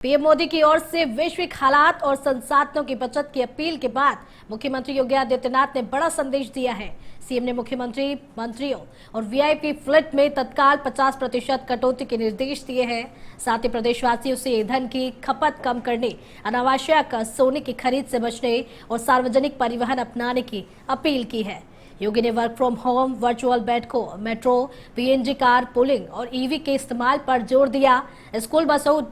PM Modi की ओर से वैश्विक हालात और संसाधनों की बचत की अपील के बाद मुख्यमंत्री योगी आदित्यनाथ ने बड़ा संदेश दिया है। सीएम ने मुख्यमंत्री, मंत्रियों और वीआईपी फ्लाइट में तत्काल 50% कटौती के निर्देश दिए हैं। साथ ही प्रदेशवासियों से ईंधन की खपत कम करने, अनावश्यक सोने की खरीद से बचने और सार्वजनिक परिवहन अपनाने की अपील की है। योगी ने वर्क फ्रॉम होम, वर्चुअल बैठकों, मेट्रो, पीएनजी कार पुलिंग और ईवी के इस्तेमाल पर जोर दिया। स्कूल बसों,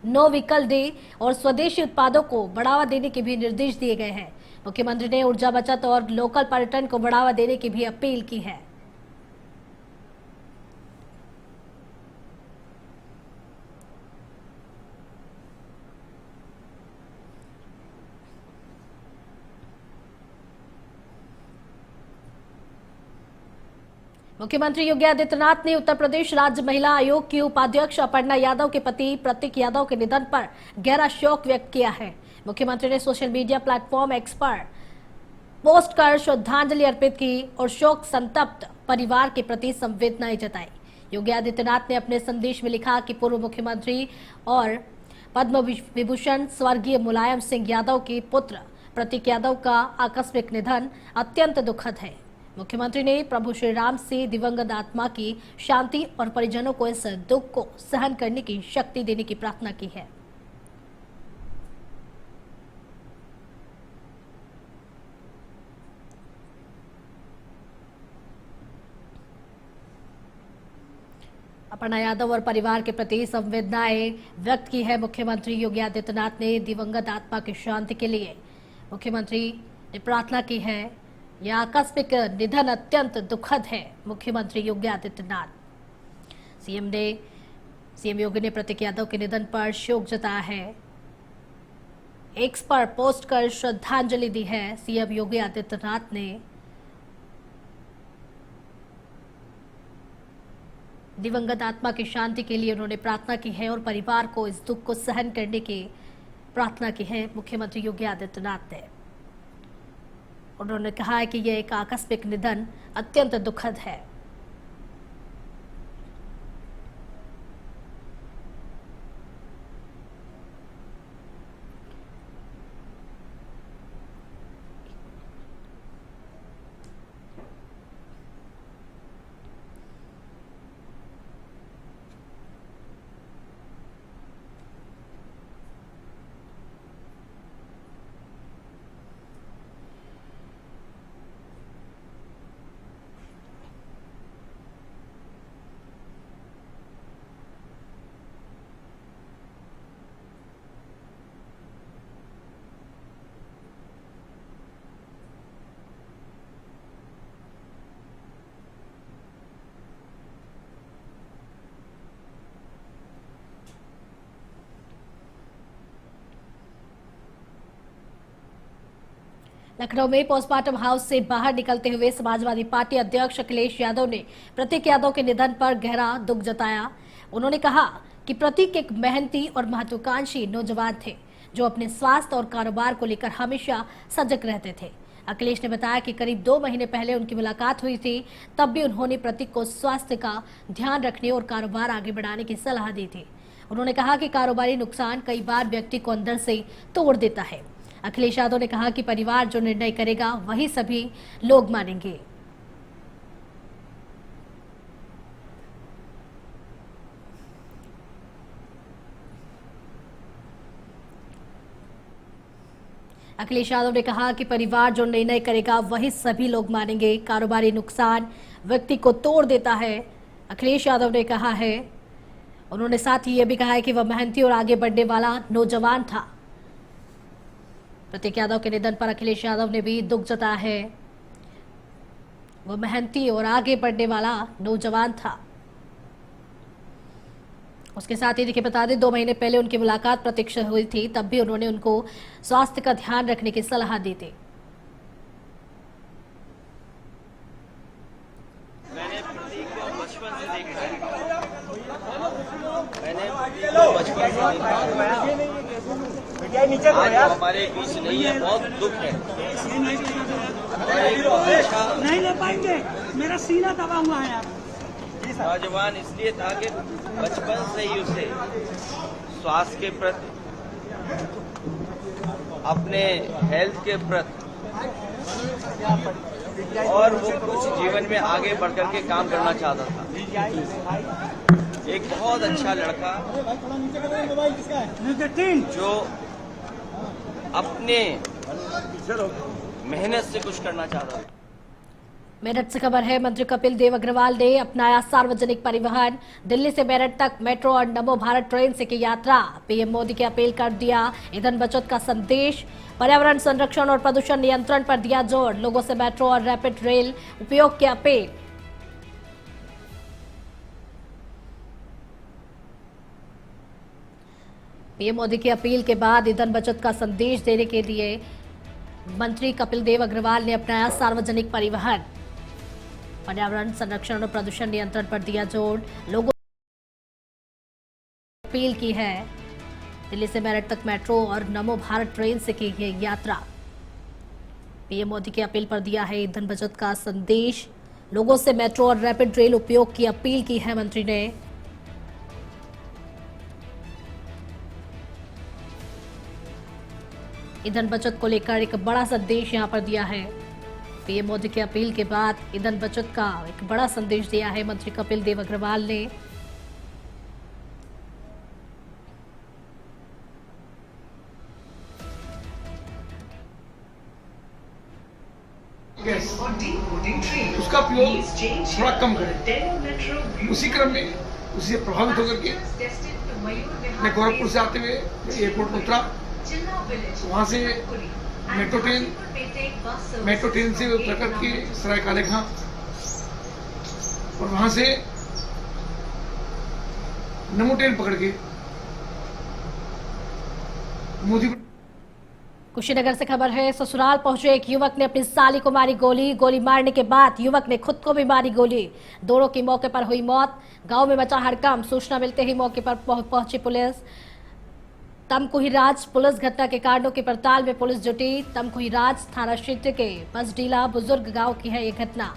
नो व्हीकल डे और स्वदेशी उत्पादों को बढ़ावा देने के भी निर्देश दिए गए हैं। मुख्यमंत्री ने ऊर्जा बचत और लोकल पर्यटन को बढ़ावा देने की भी अपील की है। मुख्यमंत्री योगी आदित्यनाथ ने उत्तर प्रदेश राज्य महिला आयोग की उपाध्यक्ष अपर्णा यादव के पति प्रतीक यादव के निधन पर गहरा शोक व्यक्त किया है। मुख्यमंत्री ने सोशल मीडिया प्लेटफॉर्म एक्स पर पोस्ट कर श्रद्धांजलि अर्पित की और शोक संतप्त परिवार के प्रति संवेदनाएं जताई। योगी आदित्यनाथ ने अपने संदेश में लिखा कि पूर्व मुख्यमंत्री और पद्म विभूषण स्वर्गीय मुलायम सिंह यादव के पुत्र प्रतीक यादव का आकस्मिक निधन अत्यंत दुखद है। मुख्यमंत्री ने प्रभु श्री राम से दिवंगत आत्मा की शांति और परिजनों को इस दुख को सहन करने की शक्ति देने की प्रार्थना की है। अपर्णा यादव और परिवार के प्रति संवेदनाएं व्यक्त की है। मुख्यमंत्री योगी आदित्यनाथ ने दिवंगत आत्मा की शांति के लिए मुख्यमंत्री ने प्रार्थना की है। यह आकस्मिक निधन अत्यंत दुखद है। मुख्यमंत्री योगी आदित्यनाथ, सीएम योगी ने प्रतीक यादव के निधन पर शोक जताया है। एक्स पर पोस्ट कर श्रद्धांजलि दी है। सीएम योगी आदित्यनाथ ने दिवंगत आत्मा की शांति के लिए उन्होंने प्रार्थना की है और परिवार को इस दुख को सहन करने की प्रार्थना की है। मुख्यमंत्री योगी आदित्यनाथ ने उन्होंने कहा है कि यह एक आकस्मिक निधन अत्यंत दुखद है। लखनऊ में पोस्टमार्टम हाउस से बाहर निकलते हुए समाजवादी पार्टी अध्यक्ष अखिलेश यादव ने प्रतीक यादव के निधन पर गहरा दुख जताया। उन्होंने कहा कि प्रतीक एक मेहनती और महत्वाकांक्षी नौजवान थे जो अपने स्वास्थ्य और कारोबार को लेकर हमेशा सजग रहते थे। अखिलेश ने बताया कि करीब 2 महीने पहले उनकी मुलाकात हुई थी, तब भी उन्होंने प्रतीक को स्वास्थ्य का ध्यान रखने और कारोबार आगे बढ़ाने की सलाह दी थी। उन्होंने कहा कि कारोबारी नुकसान कई बार व्यक्ति को अंदर से तोड़ देता है। अखिलेश यादव ने कहा कि परिवार जो निर्णय करेगा वही सभी लोग मानेंगे। अखिलेश यादव ने कहा कि परिवार जो निर्णय करेगा वही सभी लोग मानेंगे। कारोबारी नुकसान व्यक्ति को तोड़ देता है, अखिलेश यादव ने कहा है। उन्होंने साथ ही यह भी कहा है कि वह मेहनती और आगे बढ़ने वाला नौजवान था। प्रतीक यादव के निधन पर अखिलेश यादव ने भी दुख जताया है। वह मेहनती और आगे बढ़ने वाला नौजवान था। उसके साथ ही देखिए, बता दें 2 महीने पहले उनकी मुलाकात प्रतीक से हुई थी, तब भी उन्होंने उनको स्वास्थ्य का ध्यान रखने की सलाह दी थी। मैंने प्रतीक को बचपन से देखा है। आज हमारे बीच नहीं है, बहुत दुख है। नहीं ले पाएंगे, मेरा सीना दबा हुआ है यार। नौजवान इसलिए था कि बचपन से ही उसे स्वास्थ्य के प्रति, अपने हेल्थ के प्रति, और वो कुछ जीवन में आगे बढ़कर के काम करना चाहता था। एक बहुत अच्छा लड़का जो अपने मेहनत से कुछ करना चाहता था। मेरठ से खबर है, मंत्री कपिल देव अग्रवाल ने अपनाया सार्वजनिक परिवहन। दिल्ली से मेरठ तक मेट्रो और नमो भारत ट्रेन से की यात्रा। पीएम मोदी की अपील कर दिया ईंधन बचत का संदेश। पर्यावरण संरक्षण और प्रदूषण नियंत्रण पर दिया जोर। लोगों से मेट्रो और रैपिड रेल उपयोग की अपील। पीएम मोदी की अपील के बाद ईंधन बचत का संदेश देने के लिए मंत्री कपिल देव अग्रवाल ने अपनाया सार्वजनिक परिवहन। पर्यावरण संरक्षण और प्रदूषण नियंत्रण पर दिया जोर। लोगों ने अपील की है। दिल्ली से मेरठ तक मेट्रो और नमो भारत ट्रेन से की है यात्रा। पीएम मोदी की अपील पर दिया है ईंधन बचत का संदेश। लोगों से मेट्रो और रैपिड रेल उपयोग की अपील की है मंत्री ने। ईंधन बचत को लेकर एक बड़ा संदेश यहां पर दिया है। पीएम मोदी की अपील के बाद ईंधन बचत का एक बड़ा संदेश दिया है मंत्री कपिल देव अग्रवाल ने। उसका उपयोग थोड़ा कम करें। उसी क्रम में उसी से प्रभावित होकर के मैं गोरखपुर से आते हुए एयरपोर्ट पर उतरा। वहाँ से मेट्रो ट्रेन से उतर करके सरायकाले खां और वहाँ से नमो ट्रेन पकड़ के मोदी। कुशीनगर से खबर है, ससुराल पहुंचे एक युवक ने अपनी साली को मारी गोली। गोली मारने के बाद युवक ने खुद को भी मारी गोली। दोनों की मौके पर हुई मौत। गांव में मचा हड़कंप। सूचना मिलते ही मौके पर पहुंची पुलिस। तमकुहीराज पुलिस घटना के कारणों की पड़ताल में पुलिस जुटी। तमकुहीराज थाना क्षेत्र के बसडीला बुजुर्ग गांव की है ये घटना।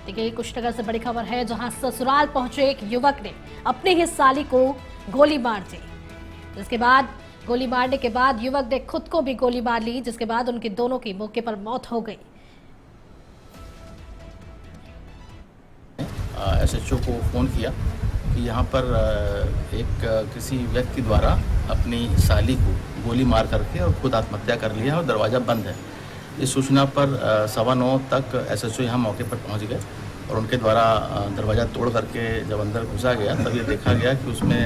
देखिए, कुशीनगर से बड़ी खबर है, जहां ससुराल पहुंचे एक युवक ने अपनी ही साली को गोली मार दी। जिसके बाद गोली मारने के बाद युवक ने खुद को भी गोली मार ली, जिसके बाद उनकी दोनों की मौके पर मौत हो गई। एसएचओ को फ़ोन किया कि यहाँ पर एक किसी व्यक्ति द्वारा अपनी साली को गोली मार करके और खुद आत्महत्या कर लिया और दरवाज़ा बंद है। इस सूचना पर 9:15 तक एसएचओ यहाँ मौके पर पहुँच गए और उनके द्वारा दरवाज़ा तोड़ करके जब अंदर घुसा गया तब ये देखा गया कि उसमें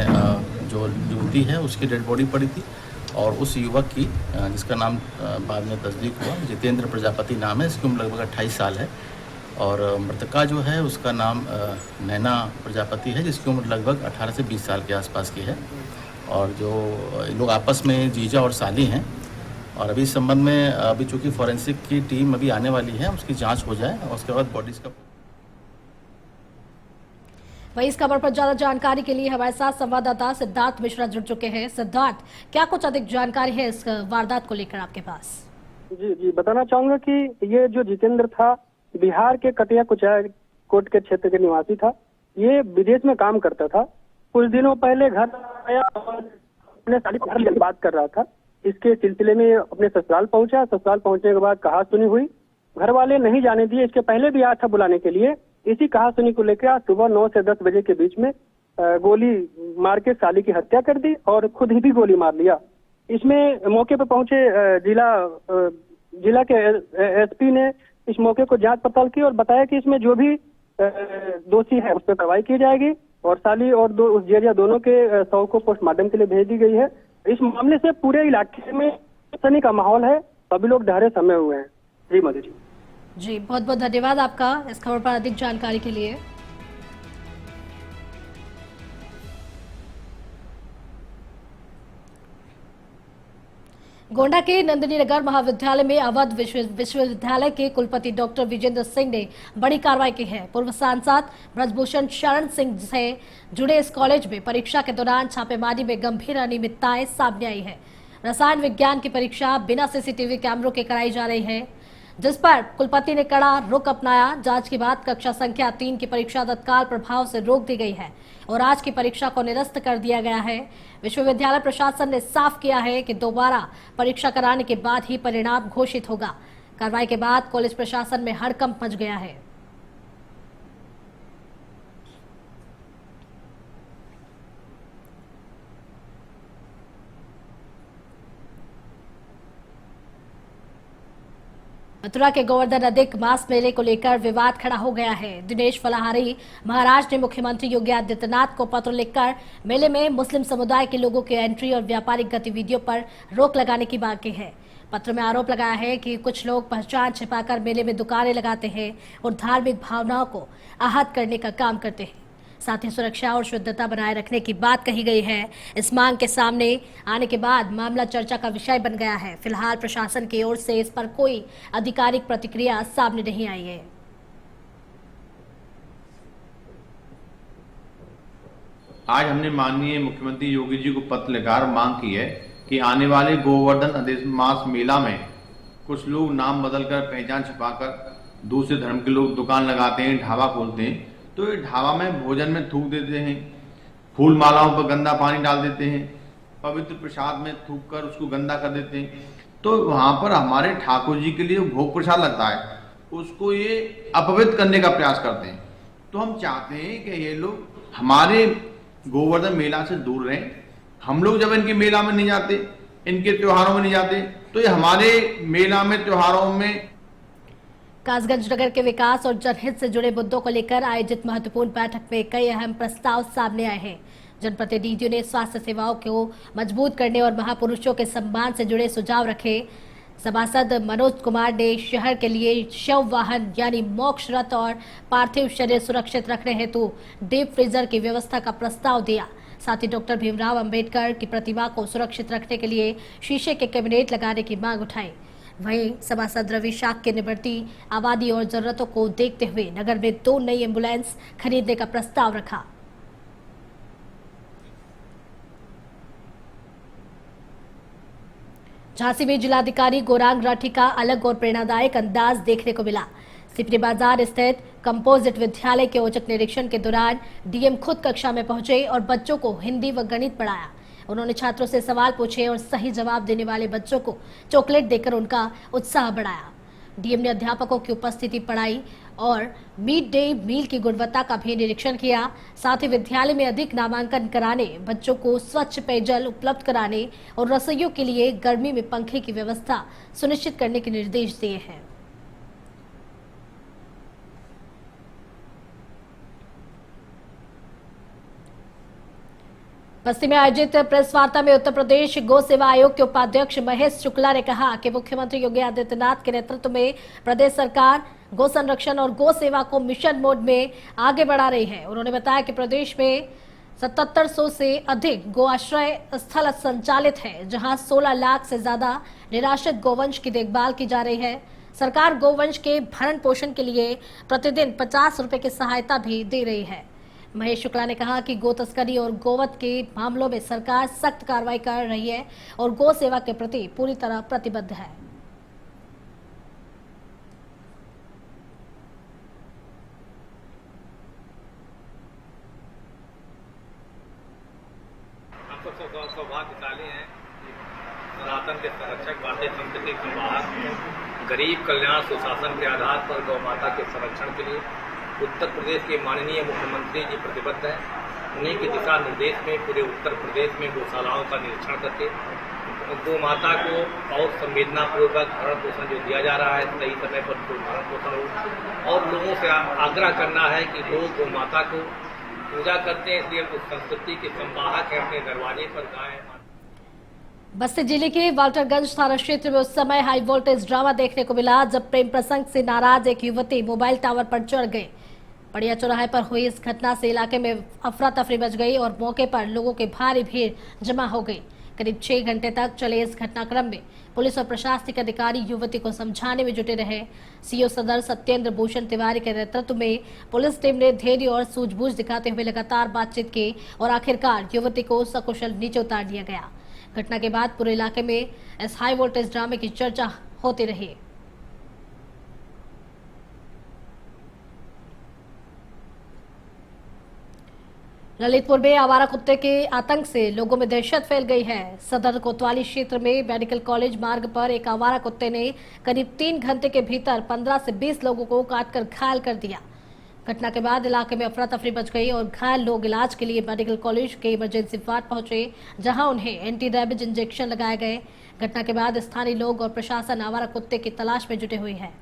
जो युवती है उसकी डेड बॉडी पड़ी थी और उस युवक की जिसका नाम बाद में तस्दीक हुआ जितेंद्र प्रजापति नाम है, इसकी उम्र लगभग 28 साल है और मृतका जो है उसका नाम नैना प्रजापति है, जिसकी उम्र लगभग 18 से 20 साल के आसपास की है। और जो लोग आपस में जीजा और साली हैं और अभी इस संबंध में अभी चूँकि फॉरेंसिक की टीम अभी आने वाली है, उसकी जांच हो जाए और उसके बाद बॉडीज का। वही इस खबर पर ज्यादा जानकारी के लिए हमारे साथ संवाददाता सिद्धार्थ मिश्रा जुड़ चुके हैं। सिद्धार्थ, क्या कुछ अधिक जानकारी है इस वारदात को लेकर आपके पास? जी बताना चाहूंगा कि ये जो जितेंद्र था बिहार के कटिया कुचायकोट के क्षेत्र के निवासी था। ये विदेश में काम करता था। कुछ दिनों पहले घर आया और अपने साली को घर बात कर रहा था। इसके सिलसिले में अपने ससुराल पहुंचा। ससुराल पहुंचने के बाद कहासुनी हुई। घर वाले नहीं जाने दिए। इसके पहले भी आया था बुलाने के लिए। इसी कहासुनी को लेकर आज सुबह 9 से 10 बजे के बीच में गोली मार के साली की हत्या कर दी और खुद ही भी गोली मार लिया। इसमें मौके पर पहुंचे जिला के एसपी ने इस मौके को जांच पड़ताल की और बताया कि इसमें जो भी दोषी है उस पर कार्रवाई की जाएगी और साली और उस जेरिया दोनों के शव को पोस्टमार्टम के लिए भेज दी गई है। इस मामले से पूरे इलाके में सनी का माहौल है। सभी लोग डरे समय हुए हैं। जी मधु जी, बहुत बहुत धन्यवाद आपका इस खबर पर अधिक जानकारी के लिए। गोंडा के नंदिनी नगर महाविद्यालय में अवध विश्वविद्यालय के कुलपति डॉक्टर विजेंद्र सिंह ने बड़ी कार्रवाई की है। पूर्व सांसद ब्रजभूषण शरण सिंह से जुड़े इस कॉलेज में परीक्षा के दौरान छापेमारी में गंभीर अनियमितताएं सामने आई है। रसायन विज्ञान की परीक्षा बिना सीसीटीवी कैमरों के कराई जा रही है। जिस पर कुलपति ने कड़ा रुख अपनाया। जांच के बाद कक्षा संख्या 3 की परीक्षा तत्काल प्रभाव से रोक दी गई है और आज की परीक्षा को निरस्त कर दिया गया है। विश्वविद्यालय प्रशासन ने साफ किया है कि दोबारा परीक्षा कराने के बाद ही परिणाम घोषित होगा। कार्रवाई के बाद कॉलेज प्रशासन में हड़कंप मच गया है। मथुरा के गोवर्धन अधिक मास मेले को लेकर विवाद खड़ा हो गया है। दिनेश फलाहारी महाराज ने मुख्यमंत्री योगी आदित्यनाथ को पत्र लिखकर मेले में मुस्लिम समुदाय के लोगों की एंट्री और व्यापारिक गतिविधियों पर रोक लगाने की मांग की है। पत्र में आरोप लगाया है कि कुछ लोग पहचान छिपाकर मेले में दुकानें लगाते हैं और धार्मिक भावनाओं को आहत करने का काम करते हैं। साथ ही सुरक्षा और शुद्धता बनाए रखने की बात कही गई है। इस मांग के सामने आने के बाद मामला चर्चा का विषय बन गया है। फिलहाल प्रशासन की ओर से इस पर कोई आधिकारिक प्रतिक्रिया सामने नहीं आई है। आज हमने माननीय मुख्यमंत्री योगी जी को पत्र लिखकर मांग की है कि आने वाले गोवर्धन अधिक मास मेला में कुछ लोग नाम बदलकर पहचान छिपाकर दूसरे धर्म के लोग दुकान लगाते हैं, ढाबा खोलते हैं, तो ये ढाबा में भोजन में थूक देते हैं, फूल मालाओं पर गंदा पानी डाल देते हैं, पवित्र प्रसाद में थूक कर उसको गंदा कर देते हैं। तो वहां पर हमारे ठाकुर जी के लिए भोग प्रसाद लगता है, उसको ये अपवित्र करने का प्रयास करते हैं। तो हम चाहते हैं कि ये लोग हमारे गोवर्धन मेला से दूर रहें। हम लोग जब इनके मेला में नहीं जाते, इनके त्योहारों में नहीं जाते, तो ये हमारे मेला में त्योहारों में। कासगंज नगर के विकास और जनहित से जुड़े मुद्दों को लेकर आयोजित महत्वपूर्ण बैठक में कई अहम प्रस्ताव सामने आए हैं। जनप्रतिनिधियों ने स्वास्थ्य सेवाओं को मजबूत करने और महापुरुषों के सम्मान से जुड़े सुझाव रखे। सभासद मनोज कुमार ने शहर के लिए शव वाहन यानी मोक्ष रथ और पार्थिव शरीर सुरक्षित रखने हेतु डीप फ्रीजर की व्यवस्था का प्रस्ताव दिया। साथ ही डॉक्टर भीमराव अंबेडकर की प्रतिमा को सुरक्षित रखने के लिए शीशे के कैबिनेट लगाने की मांग उठाई। वहीं सभासद रवि शाक्य ने बढ़ती आबादी और जरूरतों को देखते हुए नगर में 2 नई एम्बुलेंस खरीदने का प्रस्ताव रखा। झांसी में जिलाधिकारी गौरांग राठी का अलग और प्रेरणादायक अंदाज देखने को मिला। सिपरी बाजार स्थित कंपोजिट विद्यालय के औचक निरीक्षण के दौरान डीएम खुद कक्षा में पहुंचे और बच्चों को हिंदी व गणित पढ़ाया। उन्होंने छात्रों से सवाल पूछे और सही जवाब देने वाले बच्चों को चॉकलेट देकर उनका उत्साह बढ़ाया। डीएम ने अध्यापकों की उपस्थिति, पढ़ाई और मिड डे मील की गुणवत्ता का भी निरीक्षण किया। साथ ही विद्यालय में अधिक नामांकन कराने, बच्चों को स्वच्छ पेयजल उपलब्ध कराने और रसोइयों के लिए गर्मी में पंखे की व्यवस्था सुनिश्चित करने के निर्देश दिए हैं। बस्ती में आयोजित प्रेस वार्ता में उत्तर प्रदेश गौ सेवा आयोग के उपाध्यक्ष महेश शुक्ला ने कहा कि मुख्यमंत्री योगी आदित्यनाथ के नेतृत्व में प्रदेश सरकार गौ संरक्षण और गौ सेवा को मिशन मोड में आगे बढ़ा रही है। उन्होंने बताया कि प्रदेश में 7700 से अधिक गौ आश्रय स्थल संचालित है, जहां 16 लाख से ज्यादा निराश्रित गौवंश की देखभाल की जा रही है। सरकार गौवंश के भरण पोषण के लिए प्रतिदिन 50 रुपए की सहायता भी दे रही है। महेश शुक्ला ने कहा कि गो तस्करी और गोवध के मामलों में सरकार सख्त कार्रवाई कर रही है और गौ सेवा के प्रति पूरी तरह प्रतिबद्ध है। हम सब सौभाग्यशाली हैं। सनातन के संरक्षक, वाद्य संस्कृति संवाहक, गरीब कल्याण सुशासन के आधार पर गौ माता के संरक्षण के लिए उत्तर प्रदेश के माननीय मुख्यमंत्री जी प्रतिबद्ध हैं। उन्हीं के दिशा निर्देश में पूरे उत्तर प्रदेश में गौशालाओं का निरीक्षण करके गौ माता को और संवेदनापूर्वक भरण पोषण जो दिया जा रहा है, सही समय पर भरण पोषण हो। और लोगों से आग्रह करना है कि लोग गौ माता को पूजा करते हैं, इसलिए उस संस्कृति के संवाहक है, अपने दरवाजे पर गाय। बस्ती जिले के वाल्टरगंज थाना क्षेत्र में उस समय हाई वोल्टेज ड्रामा देखने को मिला जब प्रेम प्रसंग से नाराज एक युवती मोबाइल टावर पर चढ़ गई। पड़िया चौराहे पर हुई इस घटना से इलाके में अफरा तफरी मच गई और मौके पर लोगों की भारी भीड़ जमा हो गई। करीब 6 घंटे तक चले इस घटनाक्रम में पुलिस और प्रशासनिक अधिकारी युवती को समझाने में जुटे रहे। सीओ सदर सत्येंद्र भूषण तिवारी के नेतृत्व में पुलिस टीम ने धैर्य और सूझबूझ दिखाते हुए लगातार बातचीत की और आखिरकार युवती को सकुशल नीचे उतार दिया गया। घटना के बाद पूरे इलाके में इस हाई वोल्टेज ड्रामे की चर्चा होती रही। ललितपुर में आवारा कुत्ते के आतंक से लोगों में दहशत फैल गई है। सदर कोतवाली क्षेत्र में मेडिकल कॉलेज मार्ग पर एक आवारा कुत्ते ने करीब 3 घंटे के भीतर 15 से 20 लोगों को काटकर घायल कर दिया। घटना के बाद इलाके में अफरा तफरी मच गई और घायल लोग इलाज के लिए मेडिकल कॉलेज के इमरजेंसी वार्ड पहुंचे, जहां उन्हें एंटी रेबीज इंजेक्शन लगाए गए। घटना के बाद स्थानीय लोग और प्रशासन आवारा कुत्ते की तलाश में जुटे हुए हैं।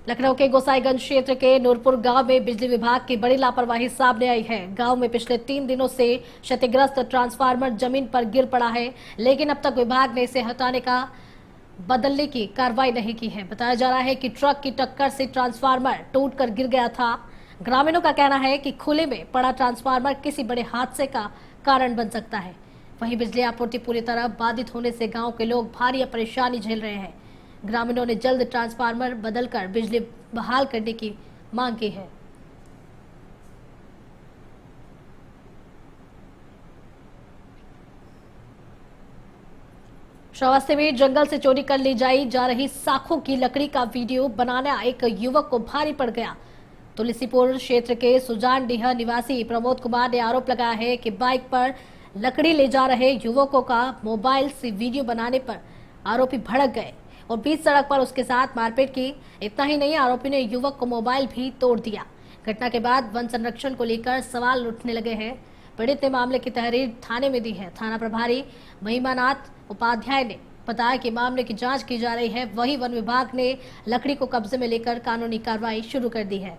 लखनऊ के गोसाईगंज क्षेत्र के नूरपुर गांव में बिजली विभाग की बड़ी लापरवाही सामने आई है। गांव में पिछले 3 दिनों से क्षतिग्रस्त ट्रांसफार्मर जमीन पर गिर पड़ा है, लेकिन अब तक विभाग ने इसे हटाने का बदलने की कार्रवाई नहीं की है। बताया जा रहा है कि ट्रक की टक्कर से ट्रांसफार्मर टूटकर गिर गया था। ग्रामीणों का कहना है कि खुले में पड़ा ट्रांसफार्मर किसी बड़े हादसे का कारण बन सकता है। वहीं बिजली आपूर्ति पूरी तरह बाधित होने से गाँव के लोग भारी परेशानी झेल रहे हैं। ग्रामीणों ने जल्द ट्रांसफार्मर बदलकर बिजली बहाल करने की मांग की है। श्रावस्ती में जंगल से चोरी कर ली जा रही साखों की लकड़ी का वीडियो बनाना एक युवक को भारी पड़ गया। तुलसीपुर क्षेत्र के सुजानडीह निवासी प्रमोद कुमार ने आरोप लगाया है कि बाइक पर लकड़ी ले जा रहे युवकों का मोबाइल से वीडियो बनाने पर आरोपी भड़क गए और बीच सड़क पर उसके साथ मारपीट की। इतना ही नहीं, आरोपी ने युवक को मोबाइल भी तोड़ दिया। घटना के बाद वन संरक्षण को लेकर सवाल उठने लगे हैं। पीड़ित ने मामले की तहरीर थाने में दी है। थाना प्रभारी महिमानाथ उपाध्याय ने बताया कि मामले की जांच की जा रही है। वहीं वन विभाग ने लकड़ी को कब्जे में लेकर कानूनी कार्रवाई शुरू कर दी है।